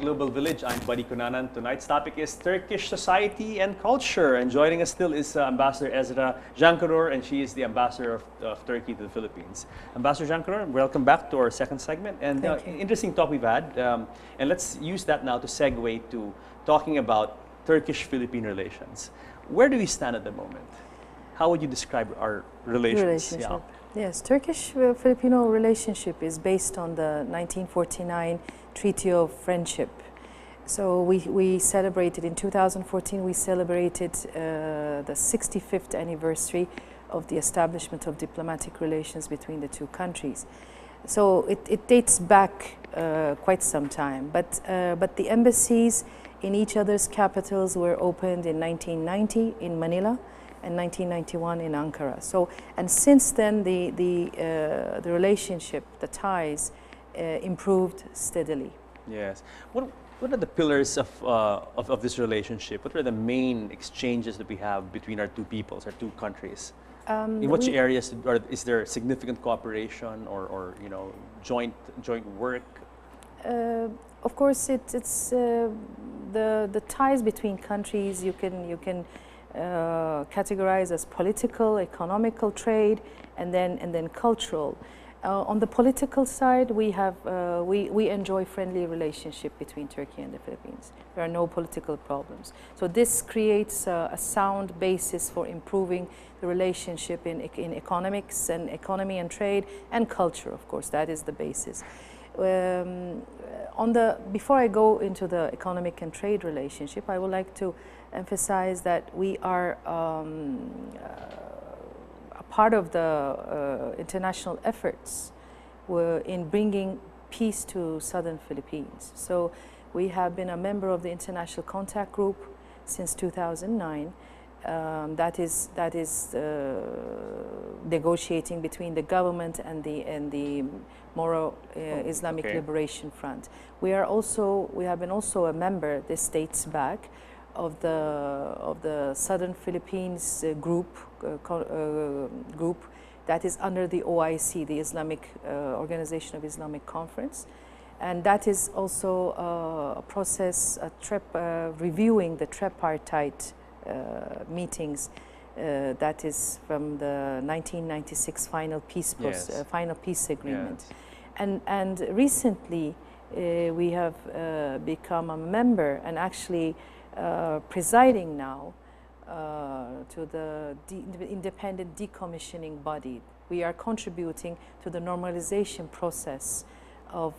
Global Village. I'm Buddy Kunanan. Tonight's topic is Turkish society and culture. And joining us still is Ambassador Ezra Jankarur, and she is the ambassador of Turkey to the Philippines. Ambassador Jankarur, welcome back to our second segment. And interesting talk we've had. And let's use that now to segue to talking about Turkish-Philippine relations. Where do we stand at the moment? How would you describe our relations? Yeah. Yes, Turkish-Filipino relationship is based on the 1949 Treaty of Friendship. So we celebrated, in 2014, we celebrated the 65th anniversary of the establishment of diplomatic relations between the two countries. So it dates back quite some time, but the embassies in each other's capitals were opened in 1990 in Manila and 1991 in Ankara. So, and since then, the relationship, the ties, improved steadily. Yes. What are the pillars of this relationship? What are the main exchanges that we have between our two peoples, our two countries? In which areas is there significant cooperation or joint work? Of course, it's the ties between countries. You can categorize as political, economical, trade, and then cultural. On the political side, we enjoy friendly relationship between Turkey and the Philippines. There are no political problems. So this creates a sound basis for improving the relationship in economics and economy and trade and culture. Of course, that is the basis. Before I go into the economic and trade relationship, I would like to emphasize that we are a part of the international efforts in bringing peace to southern Philippines. So we have been a member of the International Contact Group since 2009. That is negotiating between the government and the Moro Islamic Liberation Front. We have been also a member. This dates back of the Southern Philippines group that is under the OIC, the Islamic Organization of Islamic Conference, and that is also a process, reviewing the tripartite meetings that is from the 1996 final peace agreement. Yes. And recently we have become a member and actually presiding now to the independent decommissioning body. We are contributing to the normalization process of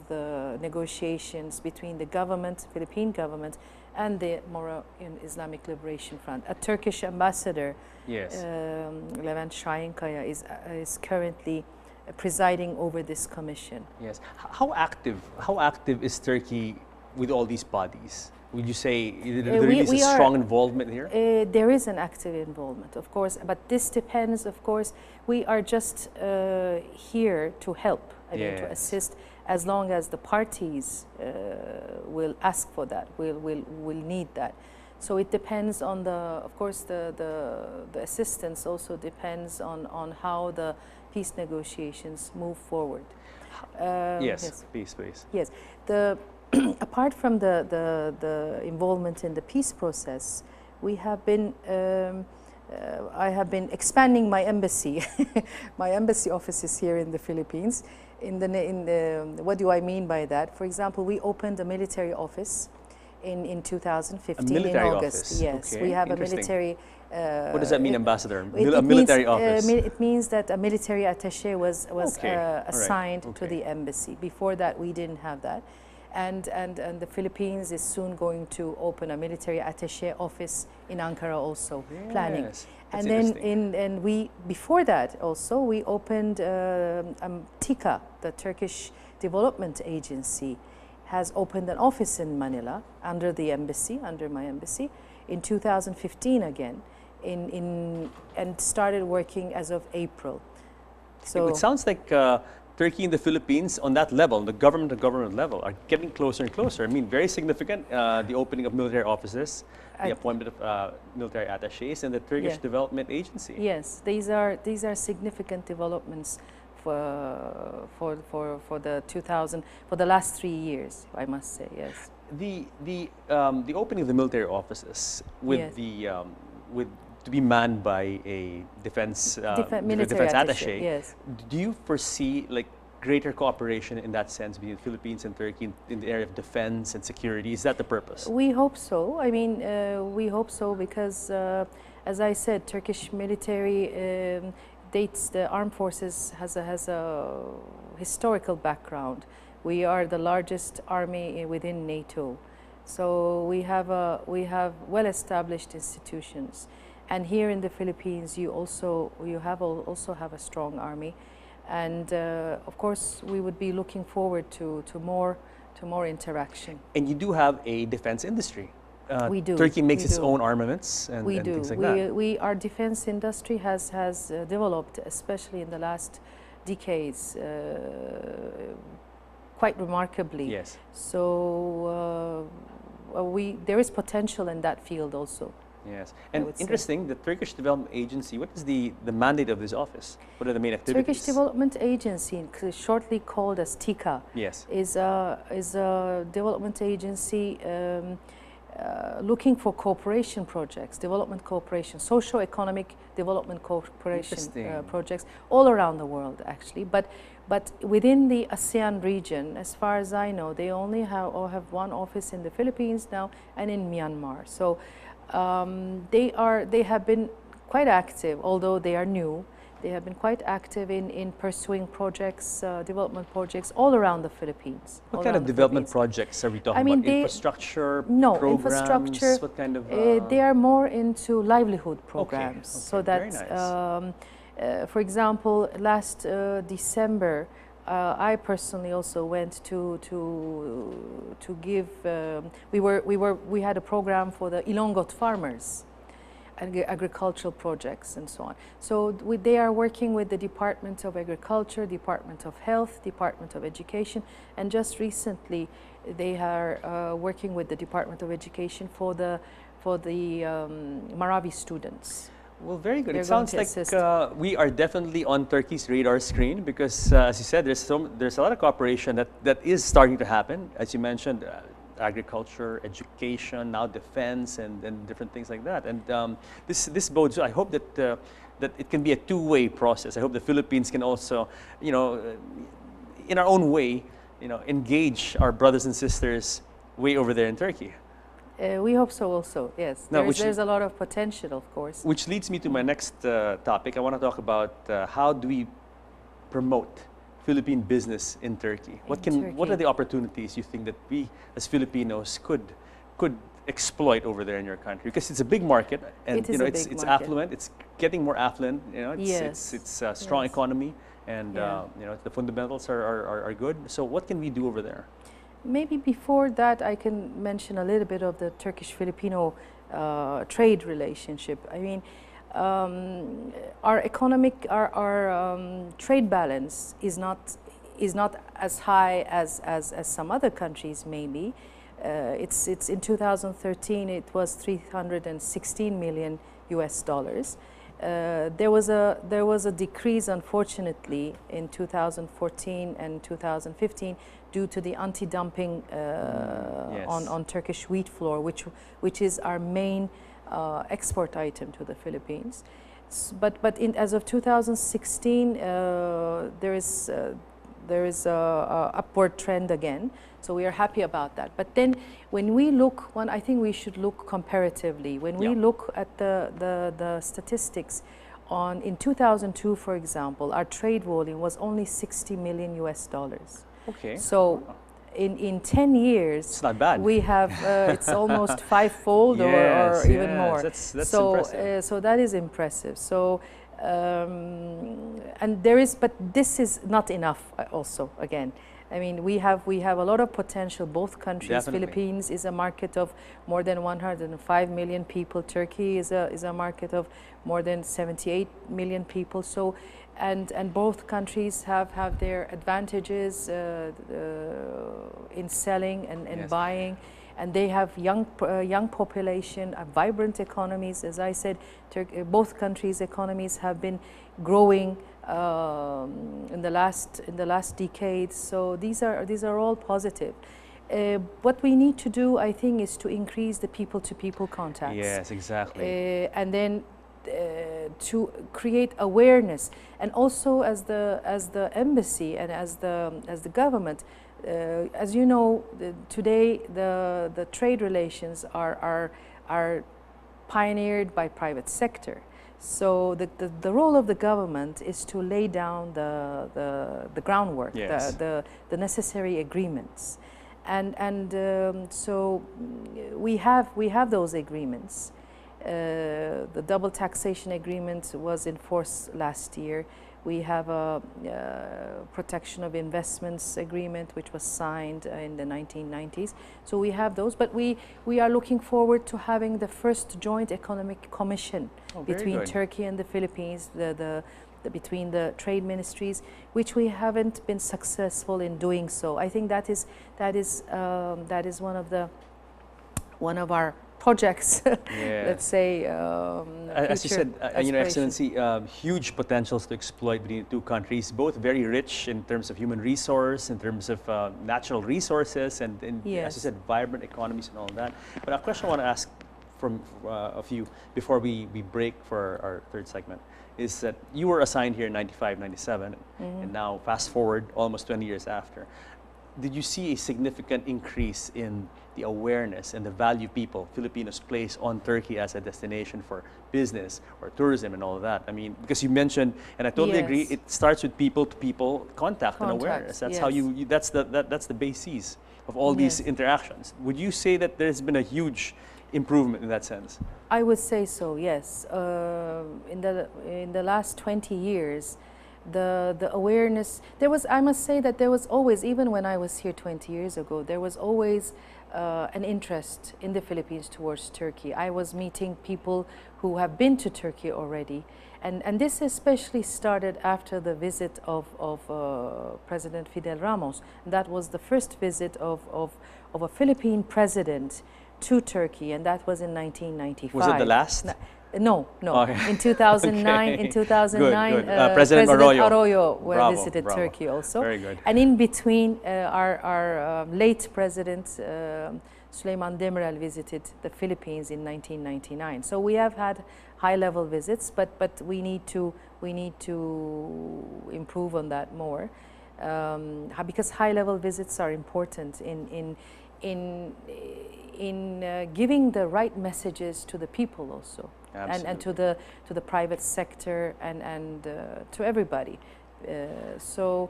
the negotiations between the government, Philippine government, and the Moro Islamic Liberation Front. A Turkish ambassador, Levent Şahinkaya, is currently presiding over this commission. Yes. How active is Turkey with all these bodies? Would you say there is a strong involvement here? There is an active involvement, of course, but this depends, of course. We are just here to help, to assist, as long as the parties will ask for that, will need that. So it depends on of course, the assistance also depends on how the peace negotiations move forward. Yes, please. Yes, apart from the involvement in the peace process, we have been. I have been expanding my embassy. My embassy office is here in the Philippines. What do I mean by that? For example, we opened a military office in 2015 in August. Office. Yes, we have a military. What does that mean, Ambassador? A military office? It means that a military attaché was assigned to the embassy. Before that, we didn't have that. And the Philippines is soon going to open a military attaché office in Ankara also, planning. And then before that also, we opened TICA, the Turkish Development Agency, has opened an office in Manila under the embassy, under my embassy, in 2015 again, and started working as of April. So it sounds like Turkey and the Philippines on that level, the government-to-government level, are getting closer and closer. I mean, very significant, the opening of military offices, the appointment of military attachés, and the Turkish Development Agency. Yes, these are significant developments for the last 3 years, I must say. Yes. The opening of the military offices with Yes. with to be manned by a Military defense attaché, attaché. yes. Do you foresee like greater cooperation in that sense between the Philippines and Turkey in the area of defense and security? Is that the purpose? We hope so. I mean, we hope so because, as I said, Turkish military dates the armed forces has a historical background. We are the largest army within NATO, so we have well-established institutions. And here in the Philippines, you also have a strong army, and of course we would be looking forward to more interaction. And you do have a defense industry. We do. Turkey makes We its do. own armaments and things like that. Our defense industry has developed, especially in the last decades, quite remarkably. Yes. So there is potential in that field also. Yes, and interesting, the Turkish Development Agency, what is the mandate of this office? What are the main activities? Turkish Development Agency, shortly called as TICA, yes, is a development agency looking for cooperation projects, development cooperation, socio-economic development cooperation projects all around the world, actually. But within the ASEAN region, as far as I know, they only have one office in the Philippines now and in Myanmar. So they have been quite active, although they are new. They have been quite active in pursuing projects, development projects all around the Philippines. What kind of development projects are we talking about? Infrastructure, no, programs? Infrastructure. What kind of? They are more into livelihood programs. Okay, so that, very nice. for example, last December, I personally also went to give. We had a program for the Ilonggot farmers, agricultural projects, and so on. So they are working with the Department of Agriculture, Department of Health, Department of Education, and just recently they are working with the Department of Education for the Marawi students. Well, very good. It sounds like we are definitely on Turkey's radar screen because, as you said, there's a lot of cooperation that is starting to happen. As you mentioned, agriculture, education, now defense, and different things like that. And this bodes. I hope that that it can be a two-way process. I hope the Philippines can also, in our own way, engage our brothers and sisters way over there in Turkey. We hope so also, yes. Now, there's a lot of potential, of course. Which leads me to my next topic. I want to talk about how do we promote Philippine business in Turkey? What are the opportunities you think that we as Filipinos could exploit over there in your country? Because it's a big market, and it's affluent. It's getting more affluent. It's a strong economy, and the fundamentals are good. So what can we do over there? Maybe before that, I can mention a little bit of the Turkish-Filipino trade relationship. I mean, our trade balance is not as high as some other countries maybe. It's in 2013 it was 316 million US dollars. There was a decrease, unfortunately, in 2014 and 2015 due to the anti-dumping on Turkish wheat flour, which is our main export item to the Philippines. But as of 2016, there is a upward trend again. So we are happy about that. But then when we look, I think we should look comparatively. When we look at the statistics in 2002, for example, our trade volume was only 60 million US dollars. Okay. So in 10 years, it's not bad. We have it's almost fivefold or even more. That's impressive. So that is impressive. So and but this is not enough. Also, again, I mean, we have a lot of potential. Both countries. Definitely. Philippines is a market of more than 105 million people. Turkey is a market of more than 78 million people. So. And both countries have their advantages in selling and buying, and they have young population, vibrant economies. As I said, both countries' economies have been growing in the last decades. So these are all positive. What we need to do, I think, is to increase the people-to-people contacts. Yes, exactly. And then to create awareness, and also as the embassy and as the government, as you know, today the trade relations are pioneered by private sector. So the role of the government is to lay down the groundwork, yes. the necessary agreements, and so we have those agreements. The double taxation agreement was in force last year. We have a protection of investments agreement which was signed in the 1990s. So we have those, but we are looking forward to having the first joint economic commission between Turkey and the Philippines, between the trade ministries, which we haven't been successful in doing so. I think that is one of our projects, let's say. As you said, Excellency, huge potentials to exploit between the two countries, both very rich in terms of human resource, in terms of natural resources, and as you said, vibrant economies and all that. But a question I want to ask from of you before we break for our third segment is that you were assigned here in 95, 97, and now fast forward almost 20 years after. Did you see a significant increase in the awareness and the value Filipinos place on Turkey as a destination for business or tourism and all of that? I mean, because you mentioned, and I totally agree, it starts with people-to-people contact and awareness. That's how that's the basis of all these interactions. Would you say that there's been a huge improvement in that sense? I would say so, yes. In the last 20 years, the awareness, I must say that there was always, even when I was here 20 years ago, there was always an interest in the Philippines towards Turkey. I was meeting people who have been to Turkey already, and this especially started after the visit of President Fidel Ramos. That was the first visit of a Philippine president to Turkey, and that was in 1995. Was it the last? No. Okay. In 2009, Okay. in 2009, Good. President Arroyo visited Bravo. Turkey also. Very good. And in between, our late president Süleyman Demirel visited the Philippines in 1999. So we have had high-level visits, but we need to improve on that more, because high-level visits are important in giving the right messages to the people also. And to the private sector and to everybody. So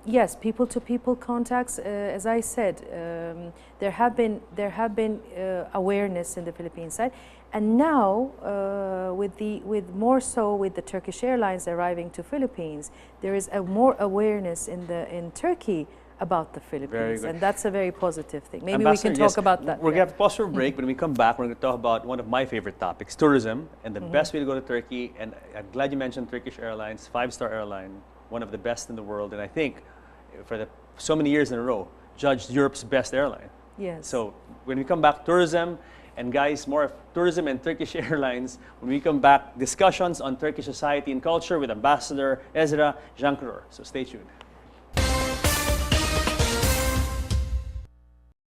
yes, people-to-people contacts. As I said, there have been awareness in the Philippine side, and now with more so with the Turkish Airlines arriving to Philippines, there is a more awareness in Turkey about the Philippines, and that's a very positive thing. Maybe we can talk about that. We're going to have to pause for a break. When we come back, we're going to talk about one of my favorite topics, tourism, and the best way to go to Turkey. And I'm glad you mentioned Turkish Airlines, 5-star airline, one of the best in the world, and I think for so many years in a row, judged Europe's best airline. Yes. So when we come back, tourism, and guys, more of tourism and Turkish Airlines. When we come back, discussions on Turkish society and culture with Ambassador Ezra Jankaror. So stay tuned.